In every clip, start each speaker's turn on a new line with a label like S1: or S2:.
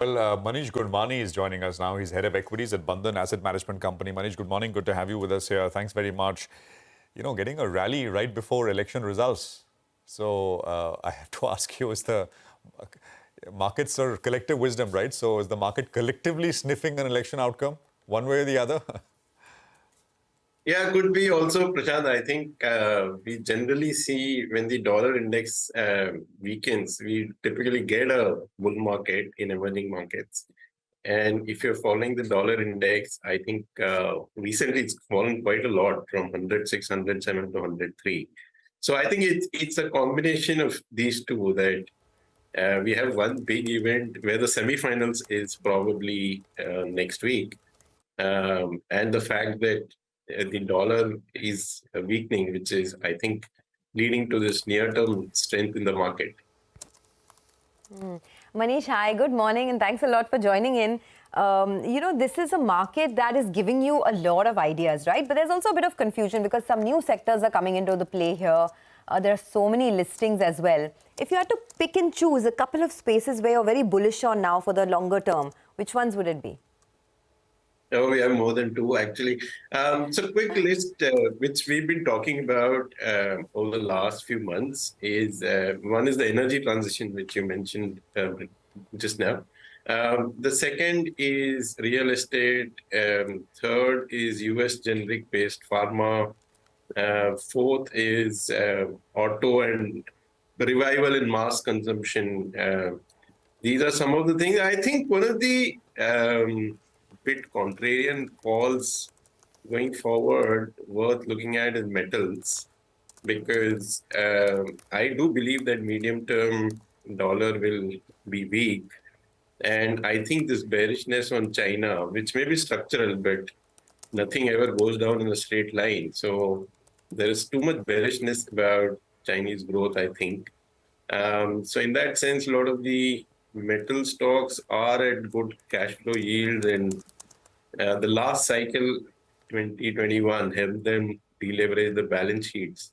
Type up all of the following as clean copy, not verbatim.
S1: Well, Manish Gunwani is joining us now. He's head of equities at Bandhan Asset Management Company. Manish, good morning. Good to have you with us here. Thanks very much. You know, getting a rally right before election results. So I have to ask you, is the markets are collective wisdom, right? So is the market collectively sniffing an election outcome one way or the other?
S2: Yeah, could be also, Prashant. I think we generally see when the dollar index weakens, we typically get a bull market in emerging markets. And if you're following the dollar index, I think recently it's fallen quite a lot from 106, 107 to 103. So I think it's a combination of these two that we have one big event where the semifinals is probably next week. And the fact that the dollar is weakening, which is, I think, leading to this near-term strength in the market.
S3: Manish, hi, good morning, and thanks a lot for joining in. This is a market that is giving you a lot of ideas, right? But there's also a bit of confusion because some new sectors are coming into the play here. There are so many listings as well. If you had to pick and choose a couple of spaces where you're very bullish on now for the longer term, which ones would it be?
S2: Oh, we have more than two, actually. So quick list, which we've been talking about over the last few months is, one is the energy transition, which you mentioned just now. The second is real estate. Third is US generic-based pharma. Fourth is auto and the revival in mass consumption. These are some of the things. I think one of the bit contrarian calls going forward worth looking at is metals, because I do believe that medium-term dollar will be weak. And I think this bearishness on China, which may be structural, but nothing ever goes down in a straight line. So there is too much bearishness about Chinese growth, I think. So in that sense, a lot of the metal stocks are at good cash flow yields, and the last cycle, 2021, helped them deleverage the balance sheets.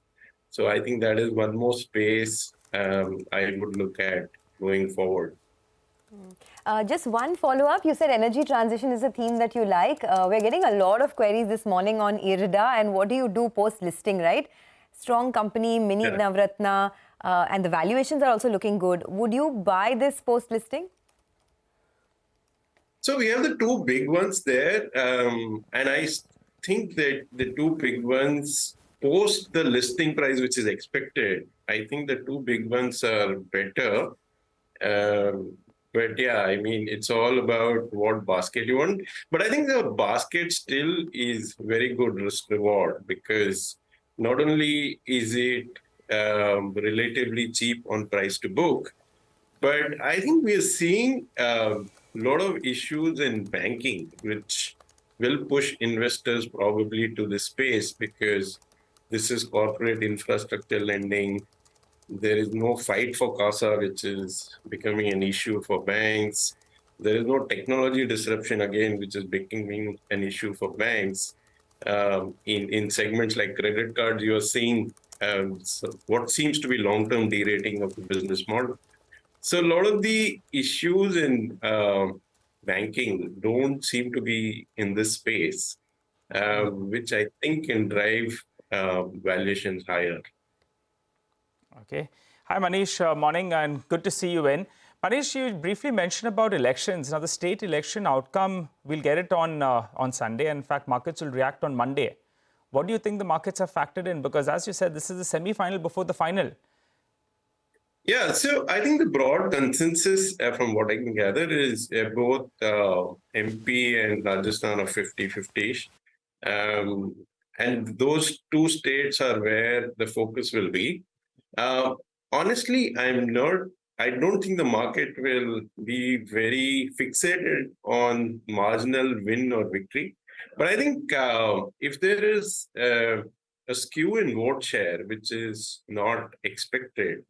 S2: So I think that is one more space I would look at going forward.
S3: Just one follow-up. You said energy transition is a theme that you like. We're getting a lot of queries this morning on IRDA and what do you do post-listing, right? Strong company, mini Navratna, and the valuations are also looking good. Would you buy this post-listing?
S2: So we have the two big ones there. And I think that the two big ones, post the listing price, which is expected, I think the two big ones are better. But yeah, I mean, it's all about what basket you want. But I think the basket still is very good risk reward, because not only is it relatively cheap on price to book, but I think we are seeing a lot of issues in banking, which will push investors probably to this space, because this is corporate infrastructure lending. There is no fight for CASA, which is becoming an issue for banks. There is no technology disruption, again, which is becoming an issue for banks. In segments like credit cards, you are seeing what seems to be long-term derating of the business model. So a lot of the issues in banking don't seem to be in this space, which I think can drive valuations higher.
S4: Okay. Hi, Manish. Morning, and good to see you in. Manish, you briefly mentioned about elections. Now, the state election outcome, we'll get it on Sunday. In fact, markets will react on Monday. What do you think the markets have factored in? Because as you said, this is the semi-final before the final.
S2: Yeah, so I think the broad consensus from what I can gather is both MP and Rajasthan are 50-50-ish. And those two states are where the focus will be. Honestly, I don't think the market will be very fixated on marginal win or victory. But I think if there is a skew in vote share, which is not expected,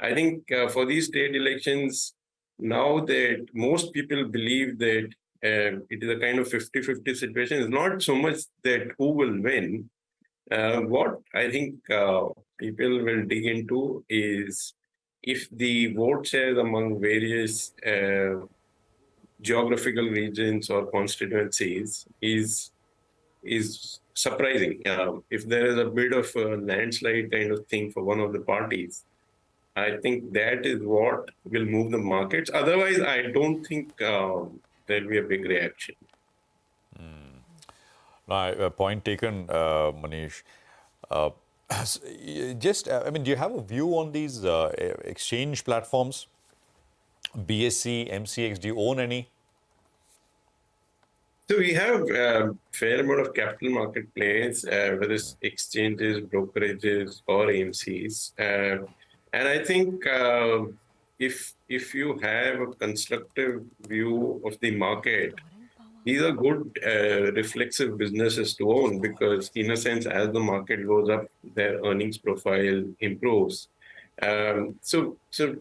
S2: I think for these state elections, now that most people believe that it is a kind of 50-50 situation, it's not so much that who will win. What I think people will dig into is if the vote shares among various geographical regions or constituencies is surprising. If there is a bit of a landslide kind of thing for one of the parties, I think that is what will move the markets. Otherwise, I don't think there'll be a big reaction.
S1: Point taken, Manish. Do you have a view on these exchange platforms? BSC, MCX, do you own any?
S2: So we have a fair amount of capital market players, whether it's exchanges, brokerages, or AMCs. And I think if you have a constructive view of the market, these are good reflexive businesses to own, because in a sense, as the market goes up, their earnings profile improves. So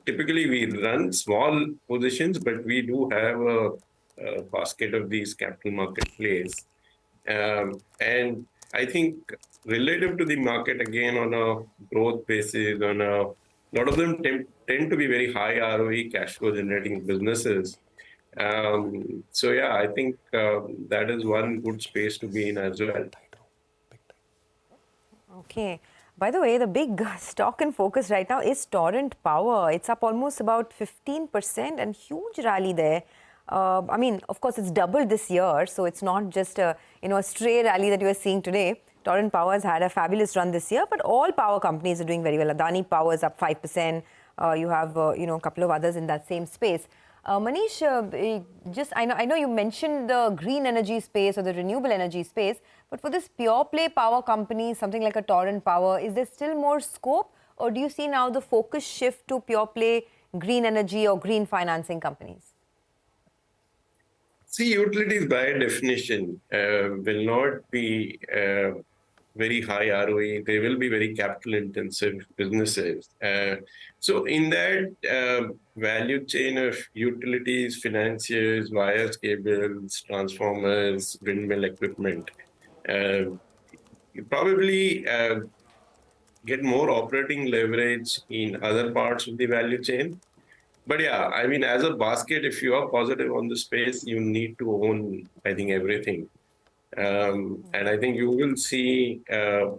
S2: typically we run small positions, but we do have a basket of these capital market plays. And I think relative to the market, again, on a growth basis, a lot of them tend to be very high ROE cash flow generating businesses. So yeah, I think that is one good space to be in as well.
S3: Okay. By the way, the big stock in focus right now is Torrent Power. It's up almost about 15% and huge rally there. I mean, of course, it's doubled this year, so it's not just a stray rally that you are seeing today. Torrent Power has had a fabulous run this year, but all power companies are doing very well. Adani Power is up 5%. You have a couple of others in that same space. Manish, I know you mentioned the green energy space or the renewable energy space, but for this pure play power company, something like a Torrent Power, is there still more scope, or do you see now the focus shift to pure play green energy or green financing companies?
S2: See, utilities by definition will not be very high ROE. They will be very capital intensive businesses. So in that value chain of utilities, financiers, wires, cables, transformers, windmill equipment, you probably get more operating leverage in other parts of the value chain. But yeah, I mean, as a basket, if you are positive on the space, you need to own, I think, everything. And I think you will see,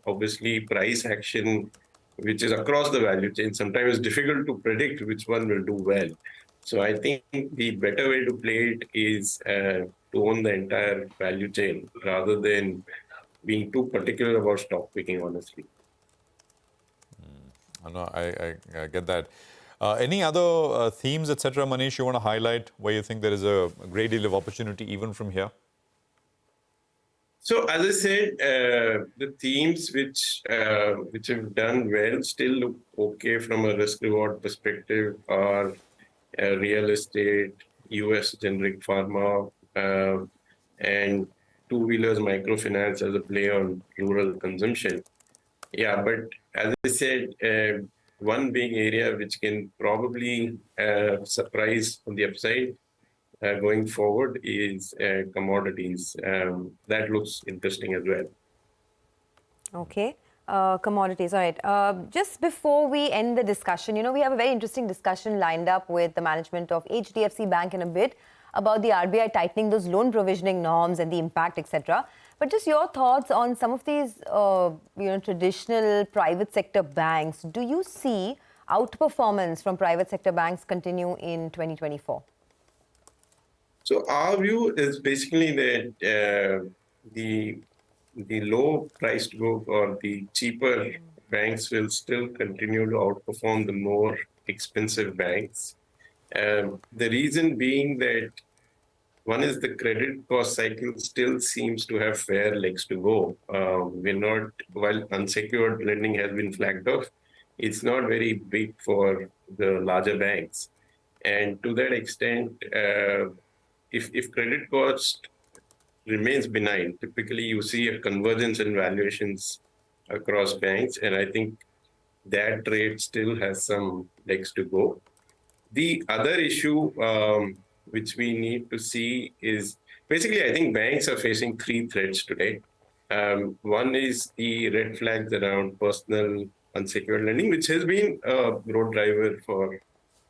S2: obviously, price action, which is across the value chain. Sometimes it's difficult to predict which one will do well. So I think the better way to play it is to own the entire value chain rather than being too particular about stock picking, honestly.
S1: I get that. Any other themes, etc., Manish, you want to highlight where you think there is a great deal of opportunity even from here?
S2: So as I said, the themes which have done well still look okay from a risk-reward perspective are real estate, US generic pharma, and two-wheelers microfinance as a play on rural consumption. Yeah, but as I said, one big area which can probably surprise on the upside going forward is commodities. That looks interesting as well.
S3: Okay. Commodities. All right. Just before we end the discussion, we have a very interesting discussion lined up with the management of HDFC Bank in a bit about the RBI tightening those loan provisioning norms and the impact, etc. But just your thoughts on some of these, traditional private sector banks. Do you see outperformance from private sector banks continue in 2024?
S2: So our view is basically that the low-priced book or the cheaper banks will still continue to outperform the more expensive banks. The reason being that one is the credit cost cycle still seems to have fair legs to go. While unsecured lending has been flagged off, it's not very big for the larger banks. And to that extent, if credit cost remains benign, typically you see a convergence in valuations across banks, and I think that rate still has some legs to go. The other issue which we need to see is basically, I think banks are facing three threats today. One is the red flags around personal unsecured lending, which has been a growth driver for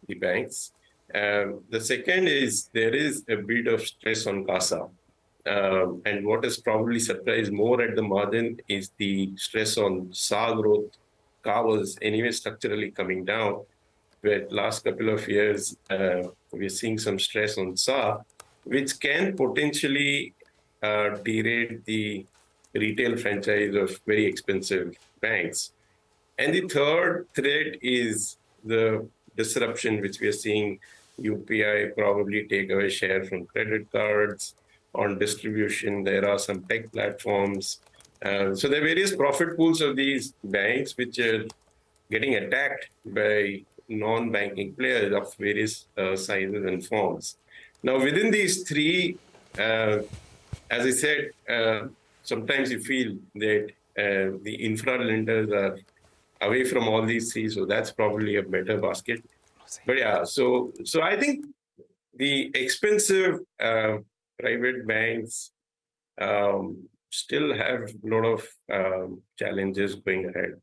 S2: the banks. The second is there is a bit of stress on CASA. And what has probably surprised more at the margin is the stress on SA growth. CA was anyway structurally coming down, where last couple of years we're seeing some stress on SA, which can potentially derate the retail franchise of very expensive banks. And the third threat is the disruption which we are seeing. UPI probably take away share from credit cards. On distribution, there are some tech platforms. So there are various profit pools of these banks which are getting attacked by non-banking players of various sizes and forms. Now, within these three, as I said, sometimes you feel that the infra lenders are away from all these three, so that's probably a better basket. But yeah, so I think the expensive private banks still have a lot of challenges going ahead.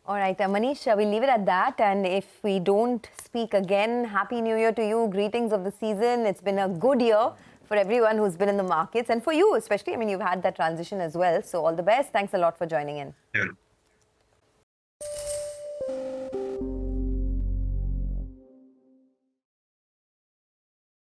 S3: All right, Manish, we'll leave it at that. And if we don't speak again, Happy New Year to you. Greetings of the season. It's been a good year for everyone who's been in the markets and for you especially. I mean, you've had that transition as well. So all the best. Thanks a lot for joining in.
S2: Yeah.